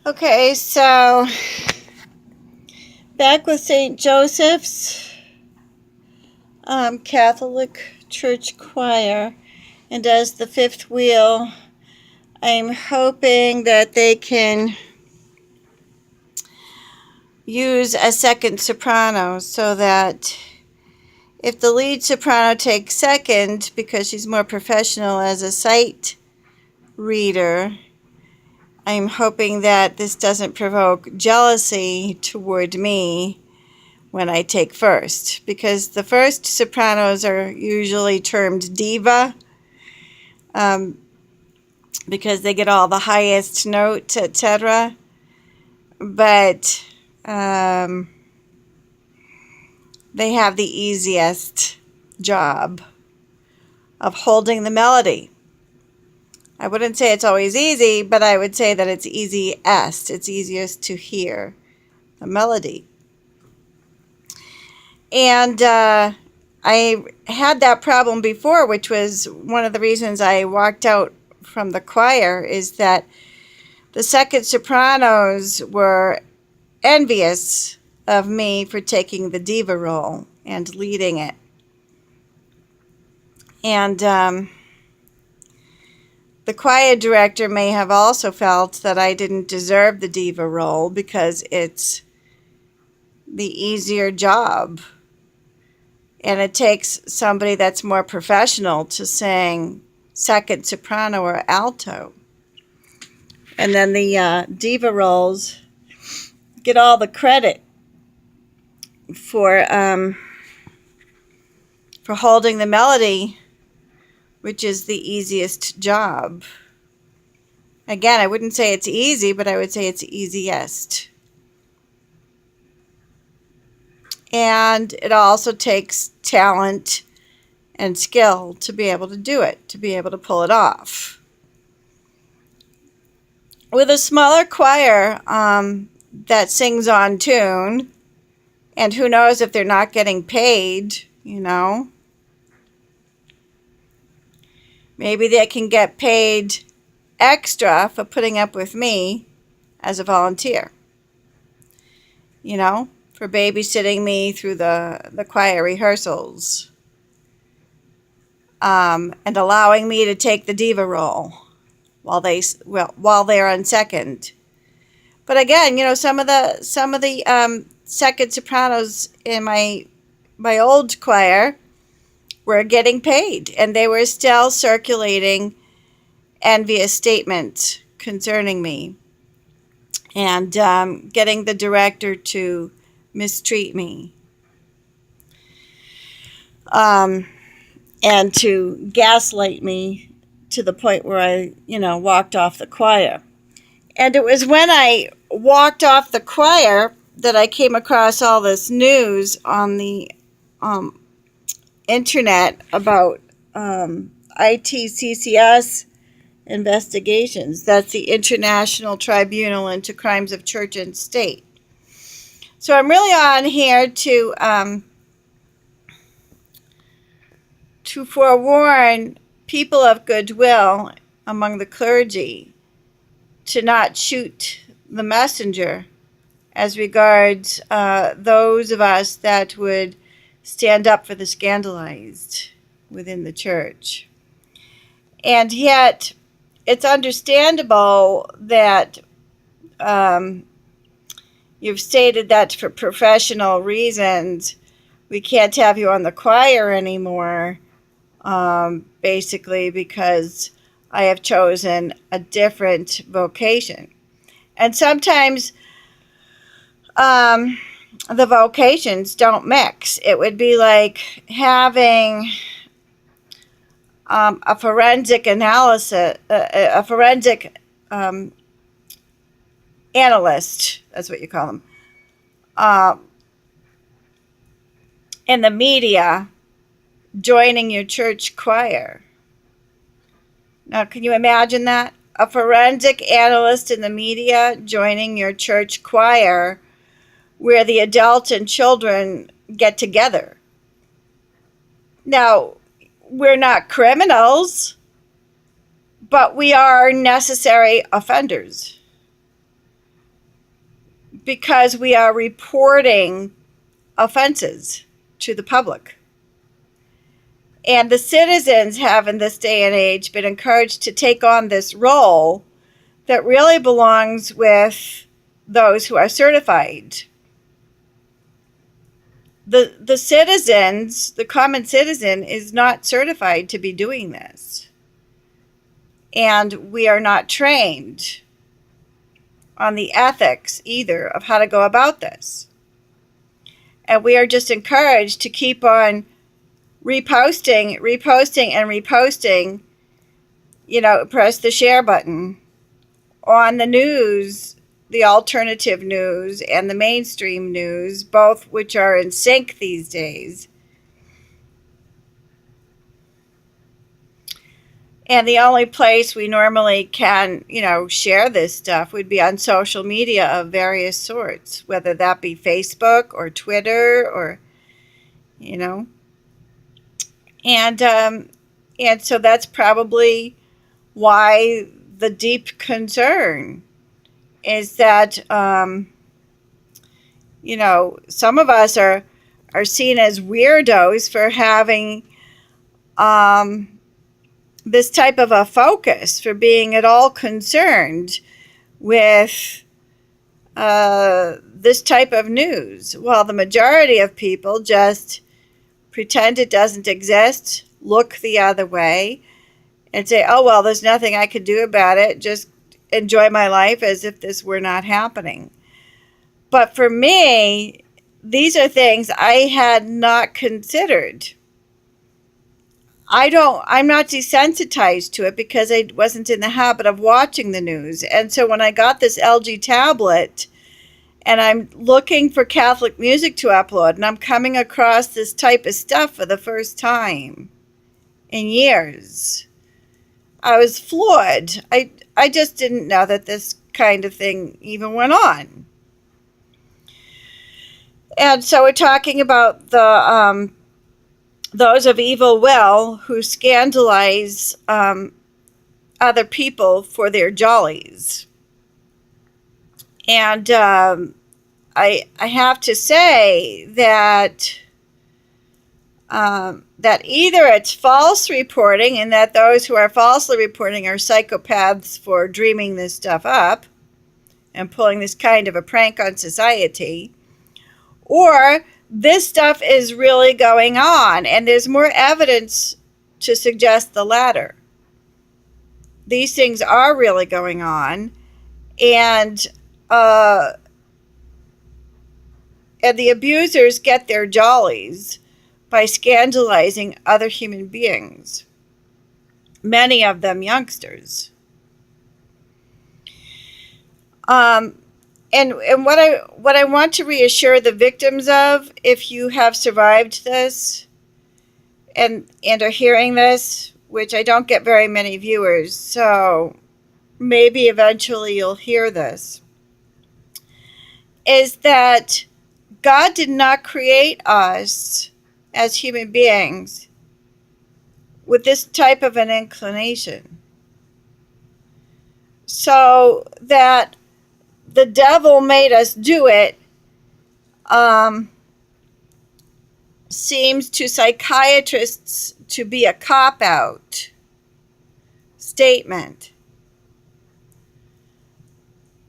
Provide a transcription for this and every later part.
Okay, so back with St. Joseph's Catholic Church Choir, and as the fifth wheel, I'm hoping that they can use a second soprano so that if the lead soprano takes second because she's more professional as a sight reader, I'm hoping that this doesn't provoke jealousy toward me when I take first, because the first sopranos are usually termed diva, um, because they get all the highest notes, etc. But they have the easiest job of holding the melody. I wouldn't say it's always easy, but I would say that it's easiest. It's easiest to hear the melody. And I had that problem before, which was one of the reasons I walked out from the choir, is that the second sopranos were envious of me for taking the diva role and leading it. And the choir director may have also felt that I didn't deserve the diva role because it's the easier job. And it takes somebody that's more professional to sing second soprano or alto. And then the diva roles get all the credit for holding the melody, which is the easiest job. Again, I wouldn't say it's easy, but I would say it's easiest. And it also takes talent and skill to be able to do it, to be able to pull it off. With a smaller choir that sings on tune, and who knows if they're not getting paid, maybe they can get paid extra for putting up with me as a volunteer, for babysitting me through the choir rehearsals, and allowing me to take the diva role while they're on second. But again, some of the second sopranos in my old choir were getting paid, and they were still circulating envious statements concerning me, and getting the director to mistreat me, and to gaslight me to the point where I, walked off the choir. And it was when I walked off the choir that I came across all this news on the internet about ITCCS investigations. That's the International Tribunal into Crimes of Church and State. So I'm really on here to forewarn people of goodwill among the clergy to not shoot the messenger as regards those of us that would stand up for the scandalized within the church. And yet, it's understandable that you've stated that for professional reasons, we can't have you on the choir anymore, basically because I have chosen a different vocation. And sometimes the vocations don't mix. It would be like having a forensic analysis, a forensic analyst, that's what you call them, in the media joining your church choir. Now, can you imagine that? A forensic analyst in the media joining your church choir where the adults and children get together. Now, we're not criminals, but we are necessary offenders. because we are reporting offenses to the public. And the citizens have, in this day and age, been encouraged to take on this role that really belongs with those who are certified. The citizens, the common citizen, is not certified to be doing this. And we are not trained on the ethics either of how to go about this. And we are just encouraged to keep on reposting, and reposting, press the share button on the news, the alternative news and the mainstream news, both which are in sync these days. And the only place we normally can, share this stuff would be on social media of various sorts, whether that be Facebook or Twitter or, and so that's probably why the deep concern is that, some of us are seen as weirdos for having this type of a focus, for being at all concerned with this type of news, while the majority of people just pretend it doesn't exist, look the other way, and say, oh, well, there's nothing I could do about it, just enjoy my life as if this were not happening. But for me, these are things I had not considered. I'm not desensitized to it because I wasn't in the habit of watching the news. And so when I got this LG tablet and I'm looking for Catholic music to upload, and I'm coming across this type of stuff for the first time in years, I was floored. I just didn't know that this kind of thing even went on. And so we're talking about those of evil will who scandalize other people for their jollies. And I have to say that that either it's false reporting, and that those who are falsely reporting are psychopaths for dreaming this stuff up and pulling this kind of a prank on society, or this stuff is really going on, and there's more evidence to suggest the latter. These things are really going on, and the abusers get their jollies by scandalizing other human beings, many of them youngsters. And what I want to reassure the victims of, if you have survived this and are hearing this, which I don't get very many viewers, so maybe eventually you'll hear this, is that God did not create us as human beings with this type of an inclination. So that the devil made us do it seems to psychiatrists to be a cop-out statement.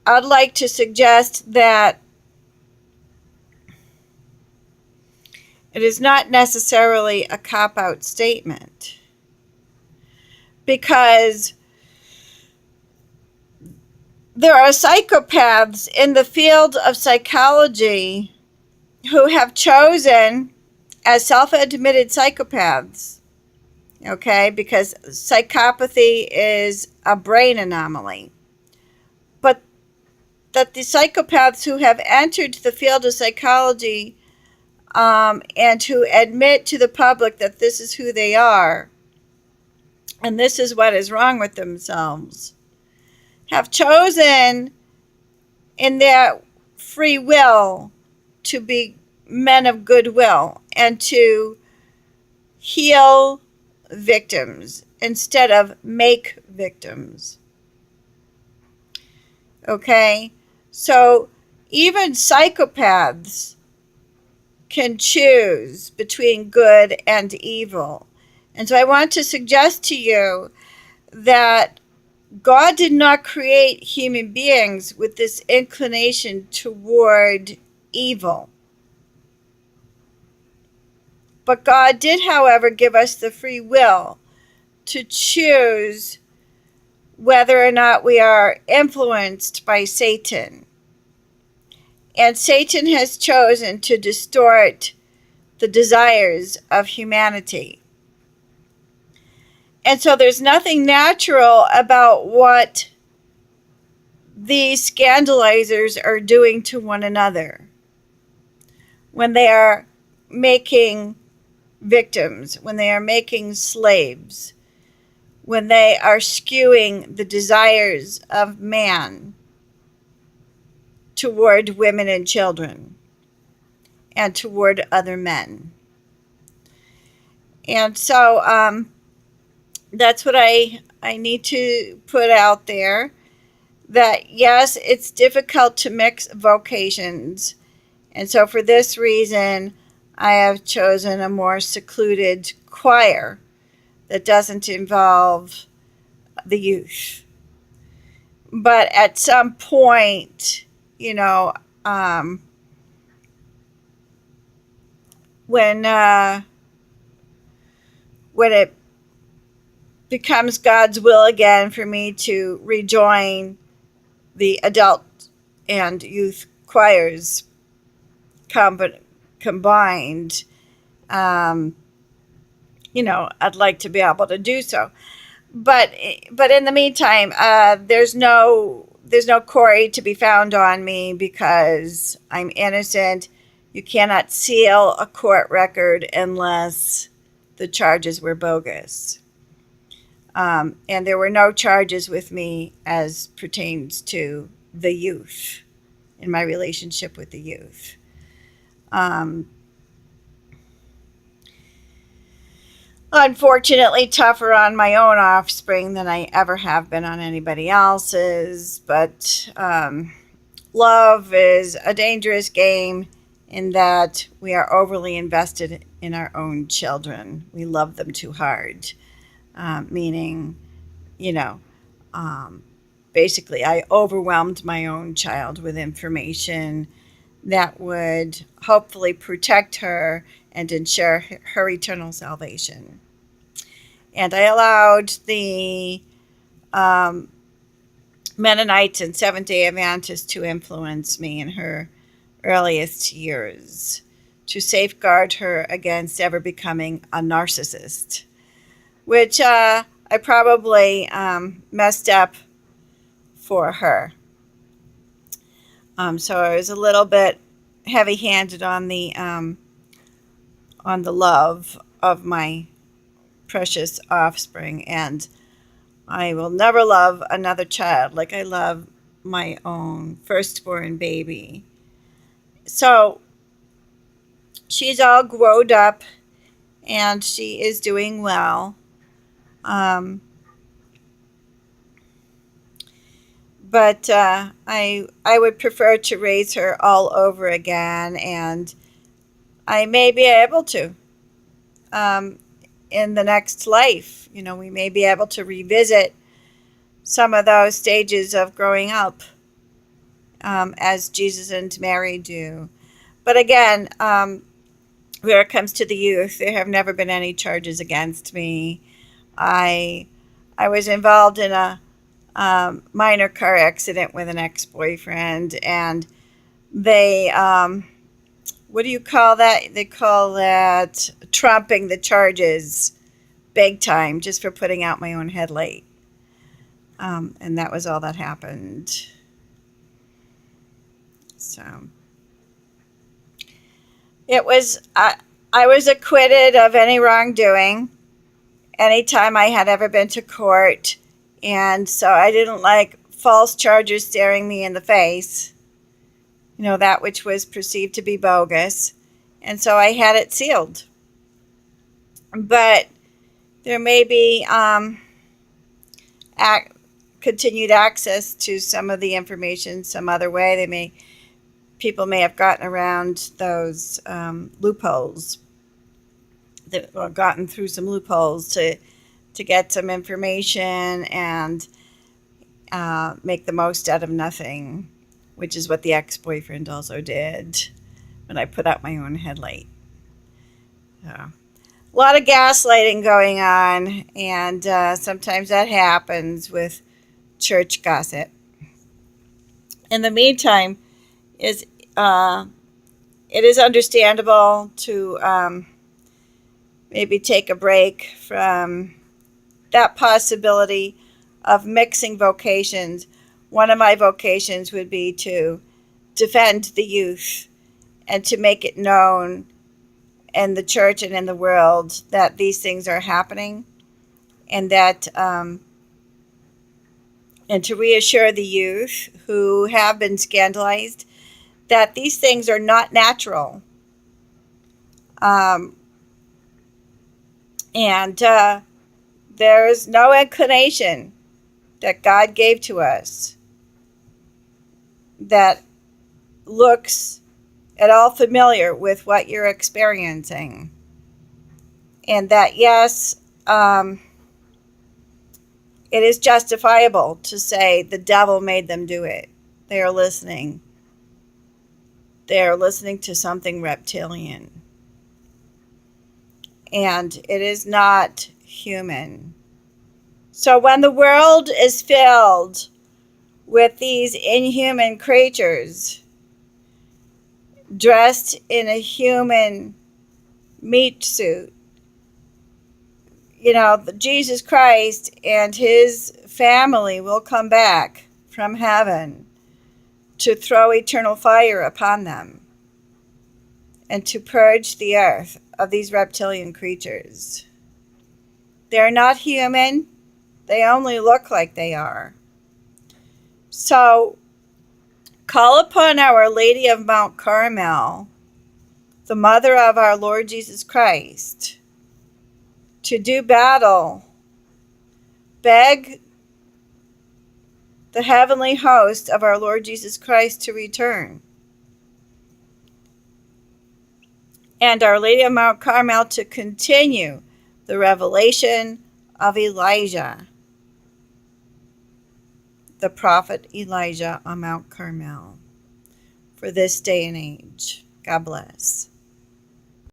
I'd like to suggest that it is not necessarily a cop-out statement, because there are psychopaths in the field of psychology who have chosen, as self-admitted psychopaths, okay, because psychopathy is a brain anomaly, but that the psychopaths who have entered the field of psychology and who admit to the public that this is who they are and this is what is wrong with themselves, have chosen in their free will to be men of goodwill and to heal victims instead of make victims. Okay? So even psychopaths can choose between good and evil. And so I want to suggest to you that God did not create human beings with this inclination toward evil. But God did, however, give us the free will to choose whether or not we are influenced by Satan. And Satan has chosen to distort the desires of humanity. And so there's nothing natural about what these scandalizers are doing to one another when they are making victims, when they are making slaves, when they are skewing the desires of man toward women and children and toward other men. And so that's what I need to put out there, that yes, it's difficult to mix vocations. And so for this reason, I have chosen a more secluded choir that doesn't involve the youth. But at some point, when it becomes God's will again for me to rejoin the adult and youth choirs combined, I'd like to be able to do so. But in the meantime, there's no Corey to be found on me because I'm innocent. You cannot seal a court record unless the charges were bogus. And there were no charges with me as pertains to the youth, in my relationship with the youth. Unfortunately, tougher on my own offspring than I ever have been on anybody else's. But love is a dangerous game in that we are overly invested in our own children. We love them too hard. Meaning, basically, I overwhelmed my own child with information that would hopefully protect her and ensure her eternal salvation. And I allowed the Mennonites and Seventh-day Adventists to influence me in her earliest years, to safeguard her against ever becoming a narcissist, which I probably messed up for her. So I was a little bit heavy-handed on the love of my precious offspring, and I will never love another child like I love my own firstborn baby. So she's all grown up and she is doing well. But I would prefer to raise her all over again, and I may be able to in the next life. We may be able to revisit some of those stages of growing up as Jesus and Mary do. But again, where it comes to the youth, there have never been any charges against me. I was involved in a minor car accident with an ex-boyfriend, and they, what do you call that? They call that trumping the charges big time, just for putting out my own headlight. And that was all that happened. So it was, I was acquitted of any wrongdoing anytime I had ever been to court. And so I didn't like false charges staring me in the face, that which was perceived to be bogus. And so I had it sealed. But there may be continued access to some of the information some other way. They may people may have gotten around those loopholes, or gotten through some loopholes to get some information and make the most out of nothing, which is what the ex-boyfriend also did when I put out my own headlight. So, a lot of gaslighting going on, and sometimes that happens with church gossip. In the meantime, is it is understandable to maybe take a break from that possibility of mixing vocations. One of my vocations would be to defend the youth and to make it known in the church and in the world that these things are happening, and that and to reassure the youth who have been scandalized that these things are not natural. Um, and there is no inclination that God gave to us that looks at all familiar with what you're experiencing. And that, yes, it is justifiable to say the devil made them do it. They are listening. They are listening to something reptilian. And it is not human. So when the world is filled with these inhuman creatures dressed in a human meat suit, Jesus Christ and his family will come back from heaven to throw eternal fire upon them and to purge the earth of these reptilian creatures. They're not human. They only look like they are. So, call upon Our Lady of Mount Carmel, the Mother of our Lord Jesus Christ, to do battle. Beg the heavenly host of our Lord Jesus Christ to return. And Our Lady of Mount Carmel to continue the revelation of Elijah, the prophet Elijah on Mount Carmel, for this day and age. God bless.